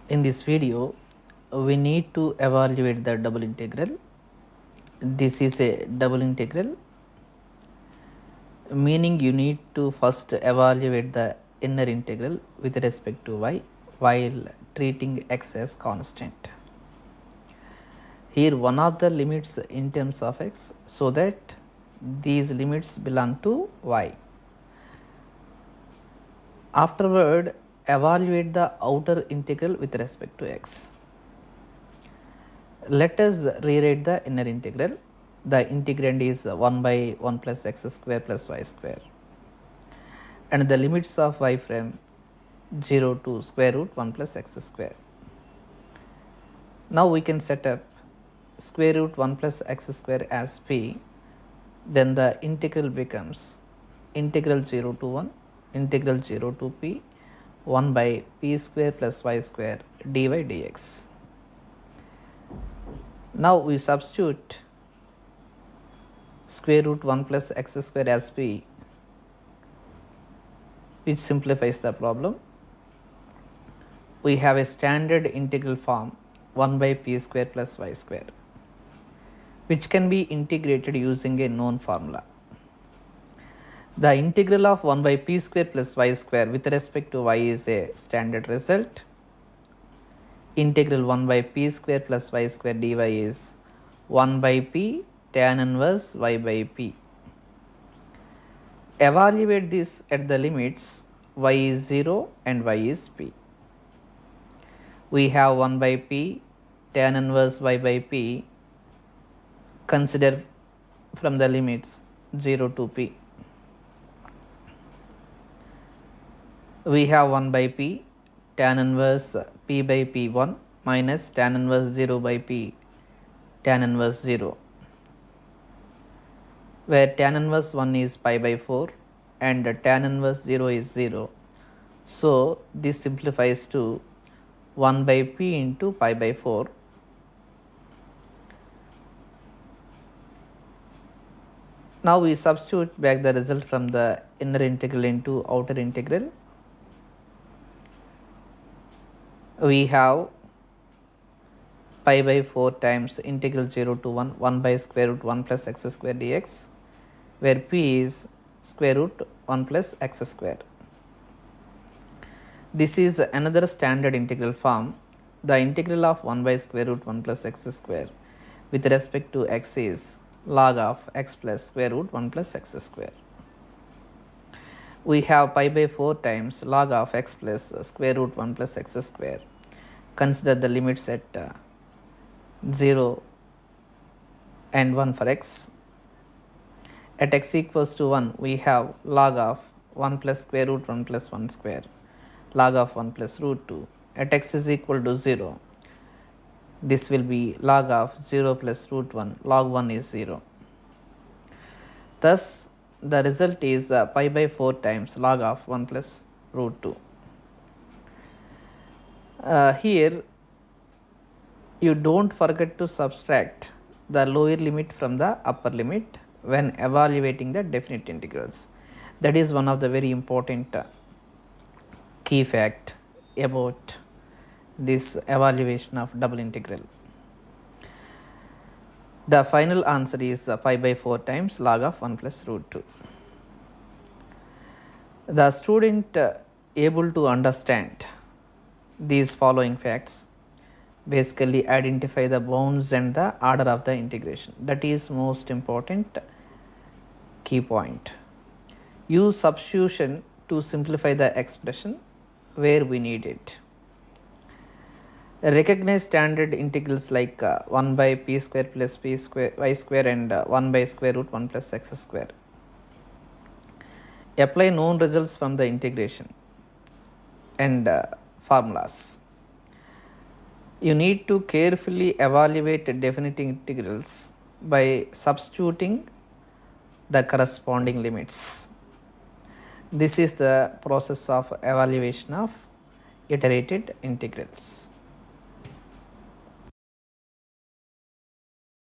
In this video, we need to evaluate the double integral. This is a double integral, meaning you need to first evaluate the inner integral with respect to y while treating x as constant. Here one of the limits in terms of x, so that these limits belong to y. Afterward, evaluate the outer integral with respect to x. Let us rewrite the inner integral. The integrand is 1 by 1 plus x square plus y square, and the limits of y from 0 to square root 1 plus x square. Now we can set up square root 1 plus x square as p, then the integral becomes integral 0 to 1 integral 0 to p 1 by p square plus y square dy dx. Now we substitute square root 1 plus x square as p, which simplifies the problem. We have a standard integral form 1 by p square plus y square, which can be integrated using a known formula. The integral of 1 by p square plus y square with respect to y is a standard result. Integral 1 by p square plus y square dy is 1 by p tan inverse y by p. Evaluate this at the limits y is 0 and y is p. We have 1 by p tan inverse y by p. Consider from the limits 0 to p. We have 1 by p tan inverse p by p1 minus tan inverse 0 by p tan inverse 0, where tan inverse 1 is pi by 4 and tan inverse 0 is 0. So this simplifies to 1 by p into pi by 4. Now we substitute back the result from the inner integral into outer integral. We have pi by 4 times integral 0 to 1 by square root 1 plus x square dx, where p is square root 1 plus x square. This is another standard integral form. The integral of 1 by square root 1 plus x square with respect to x is log of x plus square root 1 plus x square. We have pi by 4 times log of x plus square root 1 plus x square. Consider the limits at 0 and 1 for x. At x equals to 1, we have log of 1 plus square root 1 plus 1 square, log of 1 plus root 2. At x is equal to 0, this will be log of 0 plus root 1, log 1 is 0. Thus, the result is pi by 4 times log of 1 plus root 2. Here you don't forget to subtract the lower limit from the upper limit when evaluating the definite integrals. That is one of the very important key fact about this evaluation of double integral. The final answer is pi by 4 times log of 1 plus root 2. The student able to understand these following facts basically identify the bounds and the order of the integration. That is most important key point. Use substitution to simplify the expression where we need it. Recognize standard integrals like 1 by p square plus p square y square and 1 by square root 1 plus x square. Apply known results from the integration and formulas. You need to carefully evaluate definite integrals by substituting the corresponding limits. This is the process of evaluation of iterated integrals.